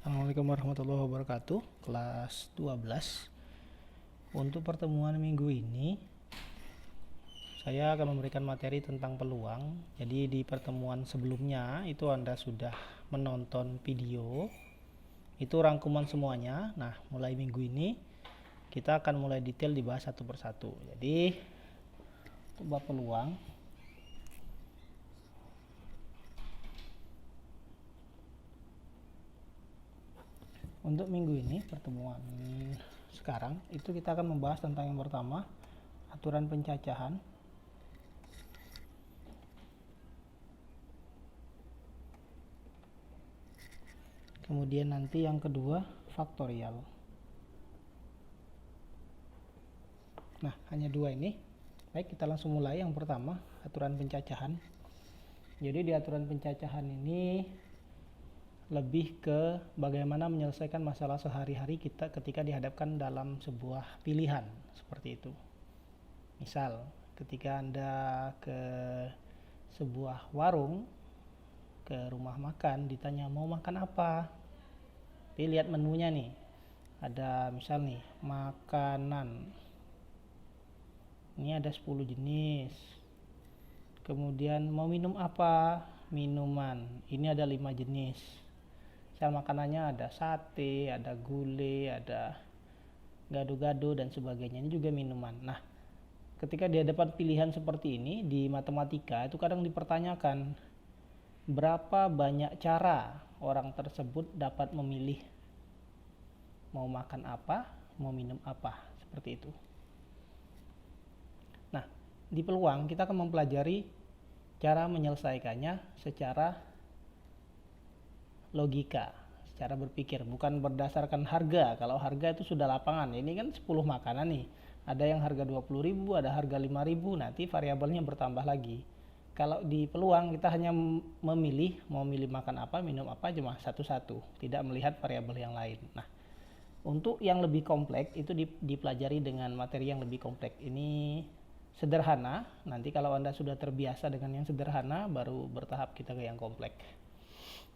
Assalamualaikum warahmatullahi wabarakatuh. Kelas 12. Untuk pertemuan minggu ini saya akan memberikan materi tentang peluang. Jadi di pertemuan sebelumnya itu Anda sudah menonton video, itu rangkuman semuanya. Nah, mulai minggu ini kita akan mulai detail dibahas satu persatu. Jadi coba peluang. Untuk minggu ini pertemuan sekarang itu kita akan membahas tentang yang pertama, aturan pencacahan. Kemudian nanti yang kedua, faktorial. Nah, hanya dua ini. Baik, kita langsung mulai. Yang pertama, aturan pencacahan. Jadi di aturan pencacahan ini lebih ke bagaimana menyelesaikan masalah sehari-hari kita ketika dihadapkan dalam sebuah pilihan seperti itu. Misal, ketika Anda ke sebuah warung, ke rumah makan, ditanya mau makan apa, lihat menunya nih, ada misal nih makanan, ini ada 10 jenis. Kemudian mau minum apa, minuman, ini ada 5 jenis. Misal makanannya ada sate, ada gulai, ada gado-gado dan sebagainya. Ini juga minuman. Nah, ketika di hadapan pilihan seperti ini di matematika itu kadang dipertanyakan berapa banyak cara orang tersebut dapat memilih mau makan apa, mau minum apa, seperti itu. Nah, di peluang kita akan mempelajari cara menyelesaikannya secara logika, secara berpikir, bukan berdasarkan harga. Kalau harga itu sudah lapangan. Ini kan 10 makanan nih. Ada yang harga 20.000, ada harga 5.000, nanti variabelnya bertambah lagi. Kalau di peluang kita hanya memilih mau milih makan apa, minum apa cuma satu-satu, tidak melihat variabel yang lain. Nah, untuk yang lebih kompleks itu dipelajari dengan materi yang lebih kompleks. Ini sederhana, nanti kalau Anda sudah terbiasa dengan yang sederhana baru bertahap kita ke yang kompleks.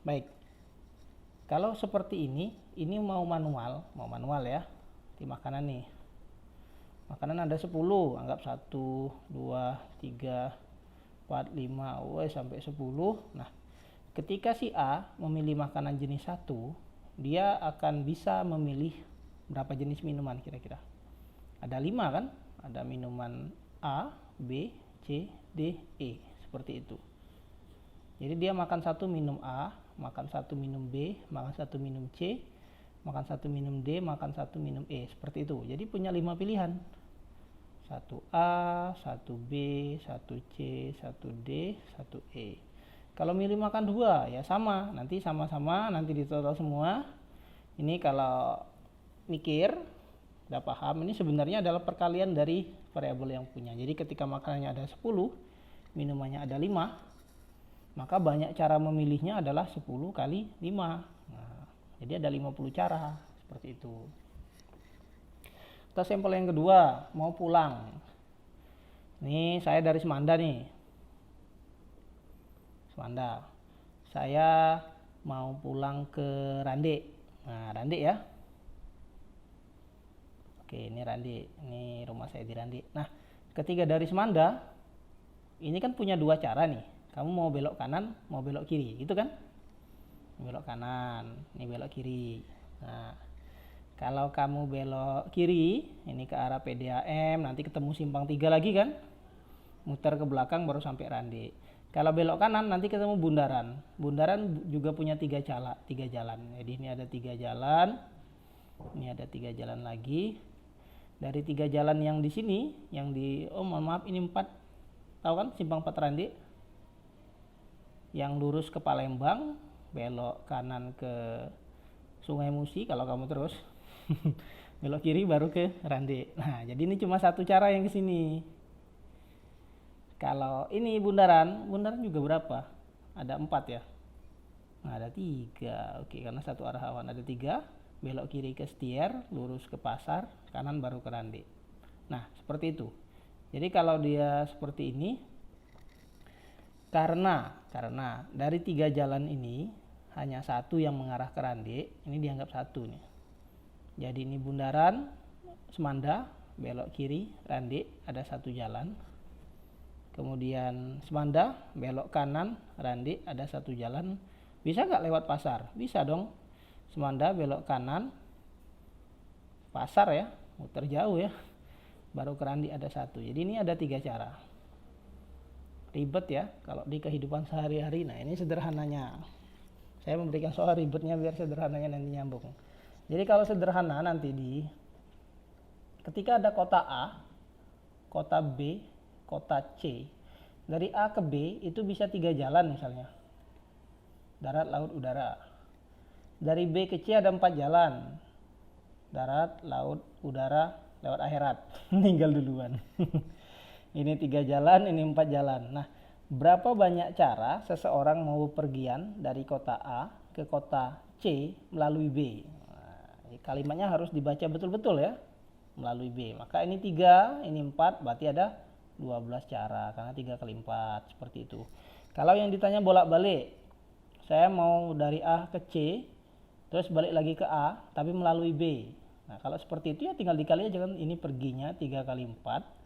Baik. Kalau seperti ini mau manual ya. Di makanan nih. Makanan ada 10, anggap 1, 2, 3, 4, 5, sampai 10. Nah, ketika si A memilih makanan jenis 1, dia akan bisa memilih berapa jenis minuman kira-kira. Ada 5 kan? Ada minuman A, B, C, D, E. Seperti itu. Jadi dia makan 1 minum A, makan 1 minum B, makan 1 minum C, makan 1 minum D, makan 1 minum E. Seperti itu. Jadi punya 5 pilihan. 1A, 1B, 1C, 1D, 1E. Kalau milih makan 2 ya sama, nanti sama-sama, nanti ditotal semua. Ini kalau mikir, udah paham, ini sebenarnya adalah perkalian dari variabel yang punya. Jadi ketika makanannya ada 10, minumannya ada 5, maka banyak cara memilihnya adalah 10 kali 5. Nah, jadi ada 50 cara, seperti itu. Kita sampel yang kedua, mau pulang. Ini saya dari Semanda nih. Semanda. Saya mau pulang ke Rande. Nah, Rande ya. Oke, ini Rande. Ini rumah saya di Rande. Nah, ketika dari Semanda, ini kan punya 2 cara nih. Kamu mau belok kanan, mau belok kiri, gitu kan? Belok kanan, ini belok kiri. Nah, kalau kamu belok kiri, ini ke arah PDAM, nanti ketemu simpang 3 lagi kan? Muter ke belakang baru sampai Rande. Kalau belok kanan nanti ketemu Bundaran. Bundaran juga punya 3 jalan. Jadi ini ada 3 jalan. Ini ada 3 jalan lagi. Dari 3 jalan yang di sini, yang di mohon maaf ini 4. Tahu kan simpang 4 Rande? Yang lurus ke Palembang, belok kanan ke Sungai Musi kalau kamu terus. Belok kiri baru ke Rande. Nah, jadi ini cuma 1 cara yang ke sini. Kalau ini Bundaran juga berapa? Ada 4 ya. Nah, ada 3. Oke, karena 1 arah awan ada 3. Belok kiri ke Setier, lurus ke Pasar, kanan baru ke Rande. Nah, seperti itu. Jadi kalau dia seperti ini, karena dari 3 jalan ini hanya satu yang mengarah ke Randi, ini dianggap satu nih. Jadi ini bundaran Semanda, belok kiri, Randi ada satu jalan. Kemudian Semanda, belok kanan, Randi ada satu jalan. Bisa nggak lewat pasar? Bisa dong. Semanda belok kanan, pasar ya, muter jauh ya, baru ke Randi ada satu. Jadi ini ada 3 cara. Ribet ya kalau di kehidupan sehari-hari. Nah ini sederhananya. Saya memberikan soal ribetnya biar sederhananya nanti nyambung. Jadi kalau sederhana nanti ketika ada kota A, kota B, kota C, dari A ke B itu bisa 3 jalan misalnya. Darat, laut, udara. Dari B ke C ada 4 jalan. Darat, laut, udara, lewat akhirat. Meninggal duluan. Ini 3 jalan, ini 4 jalan. Nah, berapa banyak cara seseorang mau pergian dari kota A ke kota C melalui B? Nah, kalimatnya harus dibaca betul-betul ya, melalui B. Maka ini 3, ini 4, berarti ada 12 cara, karena 3 kali 4, seperti itu. Kalau yang ditanya bolak-balik, saya mau dari A ke C, terus balik lagi ke A, tapi melalui B. Nah, kalau seperti itu ya tinggal dikali aja kan, ini perginya 3 kali 4,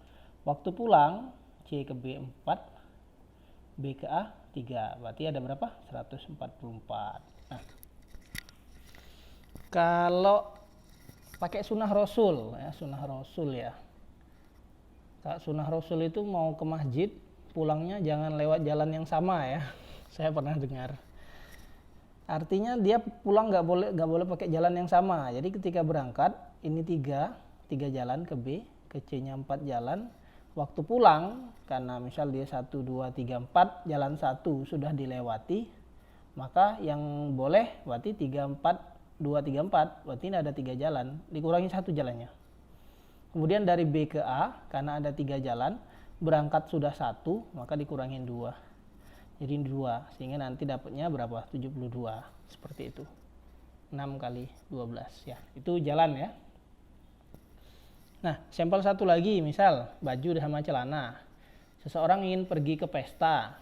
waktu pulang C ke B 4, B ke A 3, berarti ada berapa? 144. Nah, kalau pakai sunnah Rasul ya, sunnah Rasul ya. Kalau sunnah Rasul itu mau ke masjid, pulangnya jangan lewat jalan yang sama ya. Saya pernah dengar. Artinya dia pulang nggak boleh pakai jalan yang sama. Jadi ketika berangkat ini 3 jalan ke B, ke C-nya 4 jalan. Waktu pulang, karena misal dia 1, 2, 3, 4, jalan 1 sudah dilewati, maka yang boleh berarti 3, 4, 2, 3, 4, berarti ini ada 3 jalan, dikurangi 1 jalannya. Kemudian dari B ke A, karena ada 3 jalan, berangkat sudah 1, maka dikurangin 2. Jadi 2, sehingga nanti dapatnya berapa? 72, seperti itu. 6 kali 12 ya, itu jalan ya. Nah, sampel satu lagi, misal baju sama celana. Seseorang ingin pergi ke pesta.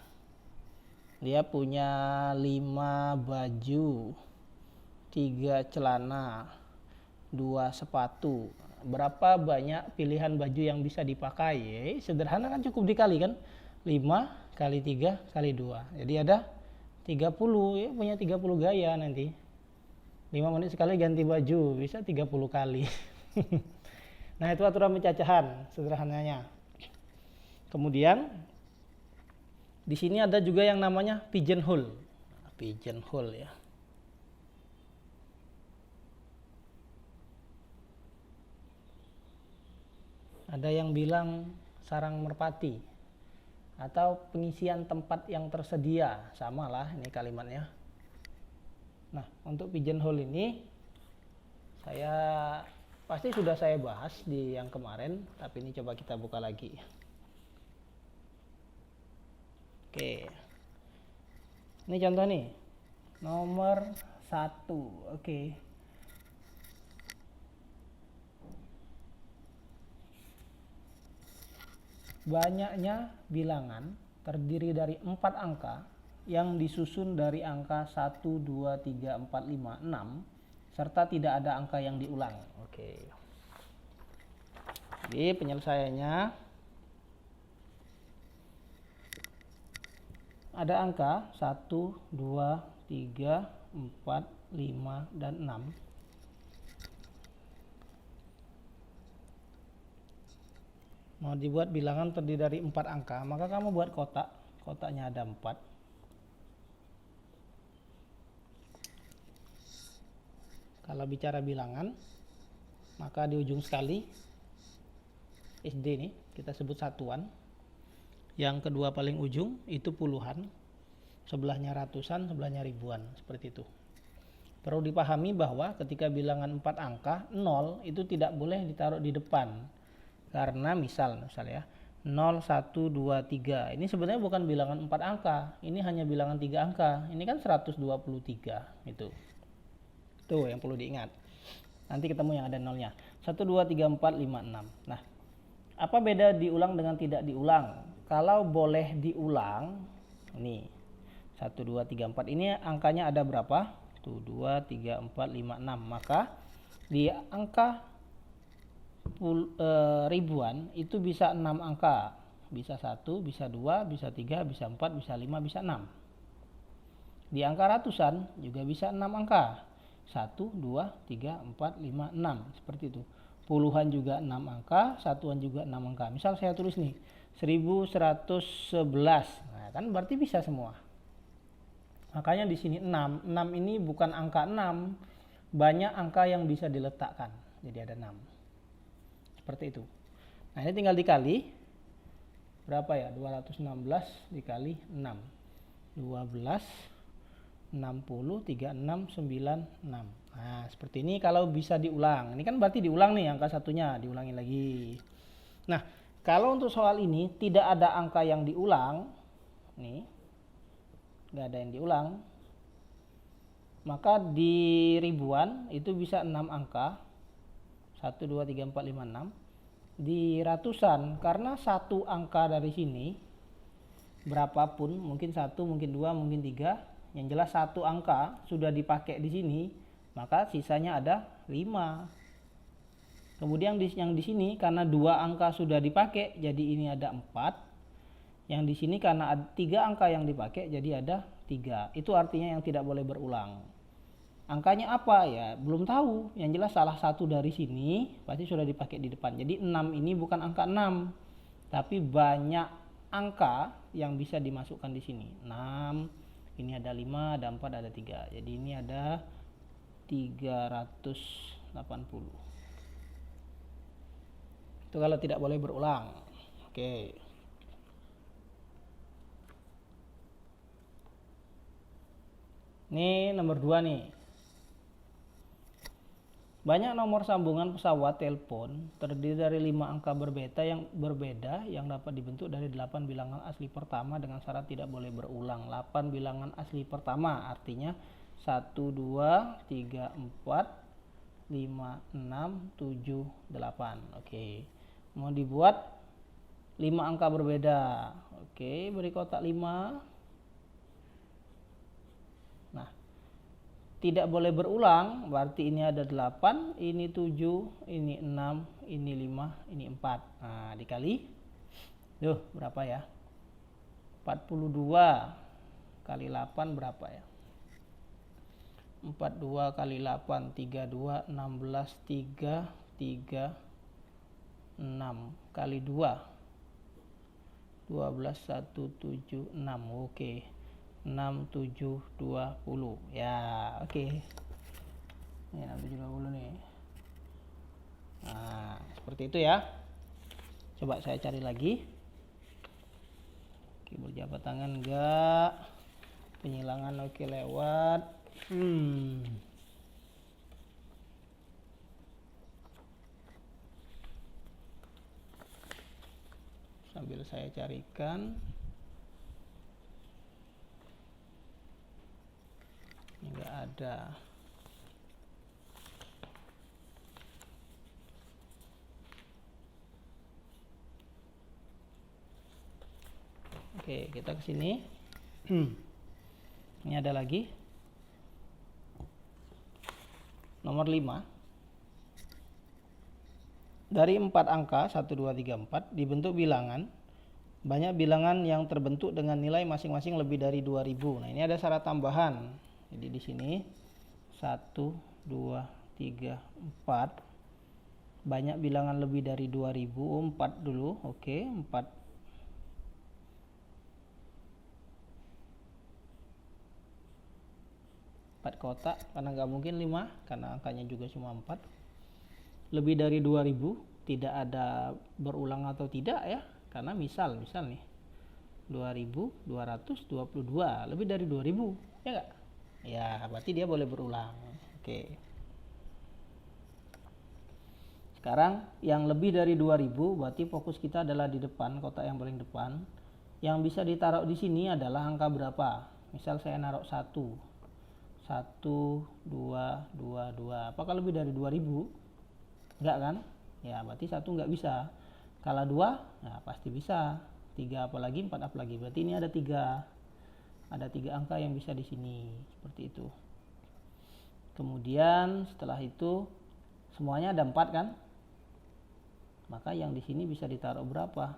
Dia punya 5 baju, 3 celana, 2 sepatu. Berapa banyak pilihan baju yang bisa dipakai? Sederhana kan, cukup dikali kan? 5 kali 3 kali 2. Jadi ada 30 ya, punya 30 gaya nanti. 5 menit sekali ganti baju, bisa 30 kali. Nah, itu aturan pencacahan sederhananya. Kemudian di sini ada juga yang namanya pigeonhole. Pigeonhole ya. Ada yang bilang sarang merpati atau pengisian tempat yang tersedia, samalah ini kalimatnya. Nah, untuk pigeonhole ini pasti sudah saya bahas di yang kemarin, tapi ini coba kita buka lagi. Oke. Ini contoh nih. Nomor 1. Oke. Banyaknya bilangan terdiri dari 4 angka yang disusun dari angka 1, 2, 3, 4, 5, 6 serta tidak ada angka yang diulang. Oke. Jadi penyelesaiannya ada angka 1, 2, 3, 4, 5, dan 6. Mau dibuat bilangan terdiri dari 4 angka, maka kamu buat kotak. Kotaknya ada 4. Kalau bicara bilangan, maka di ujung sekali SD nih kita sebut satuan. Yang kedua paling ujung itu puluhan, sebelahnya ratusan, sebelahnya ribuan, seperti itu. Perlu dipahami bahwa ketika bilangan 4 angka, 0 itu tidak boleh ditaruh di depan. Karena misal ya, 0, 1, 2, 3. Ini sebenarnya bukan bilangan 4 angka, ini hanya bilangan 3 angka. Ini kan 123 itu. Tuh yang perlu diingat. Nanti ketemu yang ada nolnya. 1, 2, 3, 4, 5, 6. Nah, apa beda diulang dengan tidak diulang? Kalau boleh diulang, nih. 1, 1, 2, 3, 4. Ini angkanya ada berapa? Tuh, 2, 3, 4, 5, 6. Maka di angka ribuan itu bisa 6 angka. Bisa 1, bisa 2, bisa 3, bisa 4, bisa 5, bisa 6. Di angka ratusan juga bisa 6 angka. 1, 2, 3, 4, 5, 6. Seperti itu. Puluhan juga 6 angka, satuan juga 6 angka. Misal saya tulis nih 1111. Nah, kan berarti bisa semua. Makanya di sini 6. 6 ini bukan angka 6. Banyak angka yang bisa diletakkan. Jadi ada 6. Seperti itu. Nah, ini tinggal dikali. Berapa ya? 216 dikali 6. 12, 60, 36, 96. Nah, seperti ini kalau bisa diulang. Ini kan berarti diulang nih angka satunya. Diulangi lagi. Nah, kalau untuk soal ini tidak ada angka yang diulang. Nih. Nggak ada yang diulang. Maka di ribuan itu bisa 6 angka. 1, 2, 3, 4, 5, 6. Di ratusan, karena satu angka dari sini, berapapun, mungkin 1, mungkin 2, mungkin 3, yang jelas satu angka sudah dipakai di sini, maka sisanya ada 5. Kemudian yang di sini, karena 2 angka sudah dipakai, jadi ini ada 4. Yang di sini karena ada 3 angka yang dipakai, jadi ada 3. Itu artinya yang tidak boleh berulang. Angkanya apa ya? Belum tahu. Yang jelas salah satu dari sini pasti sudah dipakai di depan. Jadi 6 ini bukan angka 6, tapi banyak angka yang bisa dimasukkan di sini. 6, ini ada 5, ada 4, ada 3. Jadi ini ada 380. Itu kalau tidak boleh berulang. Oke. Ini nomor 2 nih. Banyak nomor sambungan pesawat telepon terdiri dari 5 angka berbeda yang dapat dibentuk dari 8 bilangan asli pertama dengan syarat tidak boleh berulang. 8 bilangan asli pertama artinya 1, 2, 3, 4, 5, 6, 7, 8. Oke. Mau dibuat 5 angka berbeda. Oke, beri kotak 5. Nah, tidak boleh berulang, berarti ini ada 8, ini 7, ini 6, ini 5, ini 4. Nah, dikali. Duh, berapa ya? 42 kali 8 berapa ya? 42 kali 8, 32, 16, 3, 3, 6 kali 2. 12, 1, 7, 6. Oke. 6, 7, 20. Ya, oke. Ini 6, 7, 20 nih. Nah, seperti itu ya. Coba saya cari lagi. Oke, berjabat tangan enggak? Penyilangan oke lewat. Sambil saya carikan. Enggak ada. Oke, kita ke sini. Ini ada lagi. Nomor 5. Dari 4 angka 1, 2, 3, 4 dibentuk bilangan. Banyak bilangan yang terbentuk dengan nilai masing-masing lebih dari 2000. Nah, ini ada syarat tambahan. Jadi di sini 1, 2, 3, 4. Banyak bilangan lebih dari 2000. 4 dulu. Oke, 4. Kotak karena nggak mungkin 5 karena angkanya juga cuma 4. Lebih dari 2000 tidak ada berulang atau tidak ya, karena misal nih 2222 lebih dari 2000 ya nggak? Ya berarti dia boleh berulang. Oke. Sekarang yang lebih dari 2000 berarti fokus kita adalah di depan, kotak yang paling depan. Yang bisa ditaruh di sini adalah angka berapa? Misal saya naruh 1. 1, 2, 2, 2. Apakah lebih dari 2000? Enggak kan? Ya berarti 1 enggak bisa. Kalau 2, nah pasti bisa. 3 apalagi, 4 apalagi. Berarti ini ada 3. Ada 3 angka yang bisa di sini, seperti itu. Kemudian setelah itu semuanya ada 4 kan? Maka yang di sini bisa ditaruh berapa?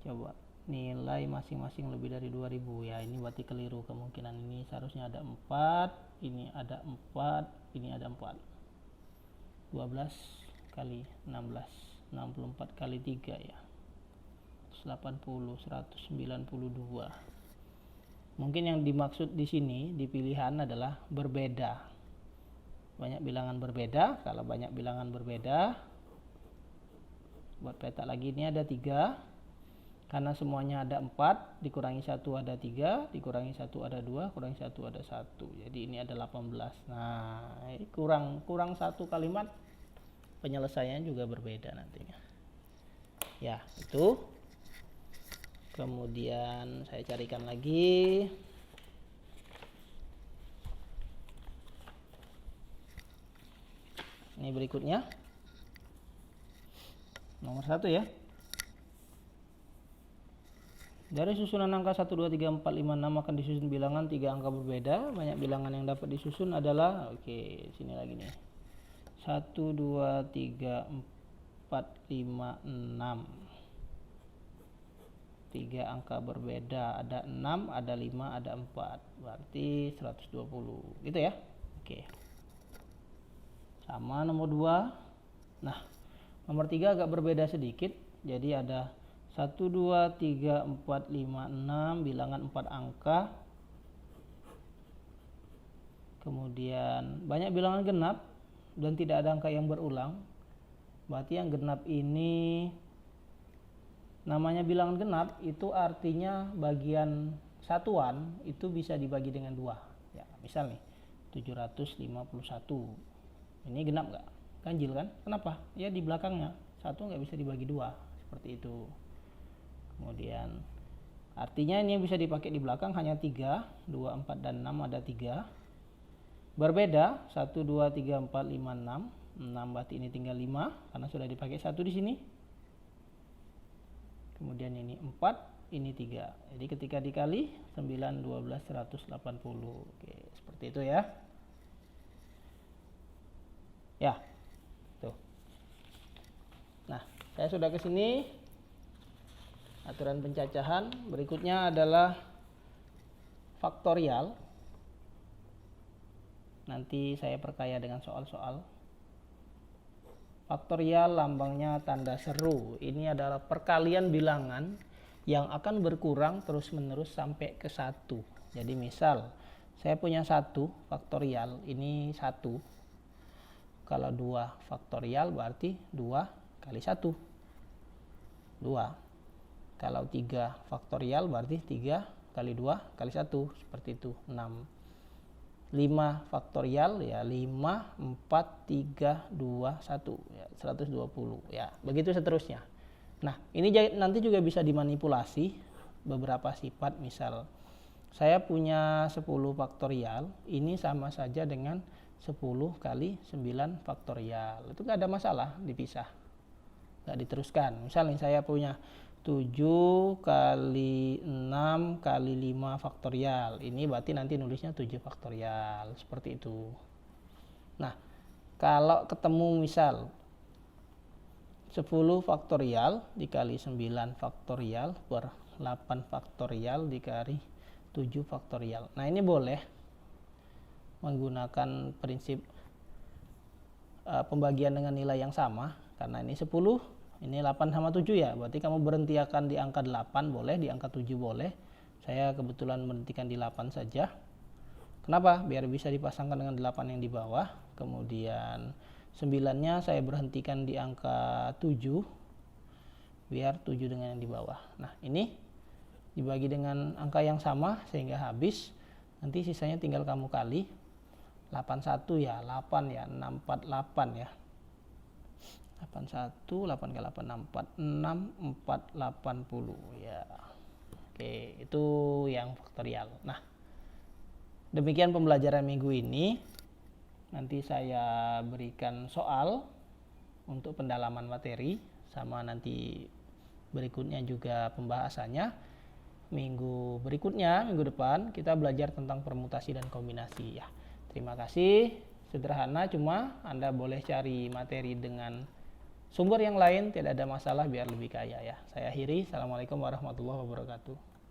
Coba nilai masing-masing lebih dari 2000 ya, ini berarti keliru kemungkinan. Ini seharusnya ada 4, ini ada 4, ini ada 4. 12 kali 16, 64 kali 3 ya, 180, 192. Mungkin yang dimaksud di sini di pilihan adalah berbeda. Banyak bilangan berbeda. Kalau banyak bilangan berbeda, buat peta lagi, ini ada 3. Karena semuanya ada 4, dikurangi 1 ada 3, dikurangi 1 ada 2, kurangi 1 ada 1. Jadi ini ada 18. Nah, kurang 1 kalimat, penyelesaiannya juga berbeda nantinya. Ya, itu. Kemudian saya carikan lagi. Ini berikutnya. Nomor 1 ya. Dari susunan angka 1, 2, 3, 4, 5, 6 akan disusun bilangan 3 angka berbeda. Banyak bilangan yang dapat disusun adalah, sini lagi nih. 1, 2, 3, 4, 5, 6. 3 angka berbeda, ada 6, ada 5, ada 4, berarti 120 gitu ya. Sama nomor 2. Nah, nomor 3 agak berbeda sedikit, jadi ada 1, 2, 3, 4, 5, 6, bilangan 4 angka. Kemudian banyak bilangan genap dan tidak ada angka yang berulang, berarti yang genap ini, namanya bilangan genap itu artinya bagian satuan itu bisa dibagi dengan 2 ya. Misal nih 751, ini genap nggak? Ganjil kan? Kenapa? Ya di belakangnya 1 nggak bisa dibagi 2, seperti itu. Kemudian artinya ini yang bisa dipakai di belakang hanya 3, 2, 4, dan 6 ada 3. Berbeda 1, 2, 3, 4, 5, 6. 6 berarti ini tinggal 5 karena sudah dipakai 1 di sini. Kemudian ini 4, ini 3. Jadi ketika dikali 9, 12, 180. Seperti itu ya. Ya. Tuh. Nah, saya sudah ke sini. Aturan pencacahan. Berikutnya adalah faktorial. Nanti saya perkaya dengan soal-soal. Faktorial lambangnya tanda seru. Ini adalah perkalian bilangan yang akan berkurang terus-menerus sampai ke 1. Jadi misal saya punya 1 faktorial, ini 1. Kalau 2 faktorial berarti 2 kali 1. 2. Kalau 3 faktorial berarti 3 kali 2 kali 1. Seperti itu, 6. 5 faktorial ya 5, 4, 3, 2, 1 ya 120 ya, begitu seterusnya. Nah, ini nanti juga bisa dimanipulasi beberapa sifat. Misal saya punya 10 faktorial, ini sama saja dengan 10 kali 9 faktorial. Itu nggak ada masalah, dipisah, nggak diteruskan. Misalnya saya punya 7 kali 6 kali 5 faktorial. Ini berarti nanti nulisnya 7 faktorial. Seperti itu. Nah, kalau ketemu misal 10 faktorial dikali 9 faktorial per 8 faktorial dikali 7 faktorial. Nah, ini boleh menggunakan prinsip pembagian dengan nilai yang sama. Karena ini 10, ini 8 sama 7 ya, berarti kamu berhenti akan di angka 8 boleh, di angka 7 boleh. Saya kebetulan berhentikan di 8 saja. Kenapa? Biar bisa dipasangkan dengan 8 yang di bawah. Kemudian 9-nya saya berhentikan di angka 7, biar 7 dengan yang di bawah. Nah, ini dibagi dengan angka yang sama sehingga habis. Nanti sisanya tinggal kamu kali. 81 ya, 8 ya, 648 ya. 81, 8 kali 8, 64, 6, 4, 80 ya. Itu yang faktorial. Nah, demikian pembelajaran minggu ini. Nanti saya berikan soal untuk pendalaman materi, sama nanti berikutnya juga pembahasannya. minggu berikutnya, minggu depan kita belajar tentang permutasi dan kombinasi ya. Terima kasih. Sederhana, cuma Anda boleh cari materi dengan sumber yang lain, tidak ada masalah biar lebih kaya ya. Saya akhiri. Assalamualaikum warahmatullahi wabarakatuh.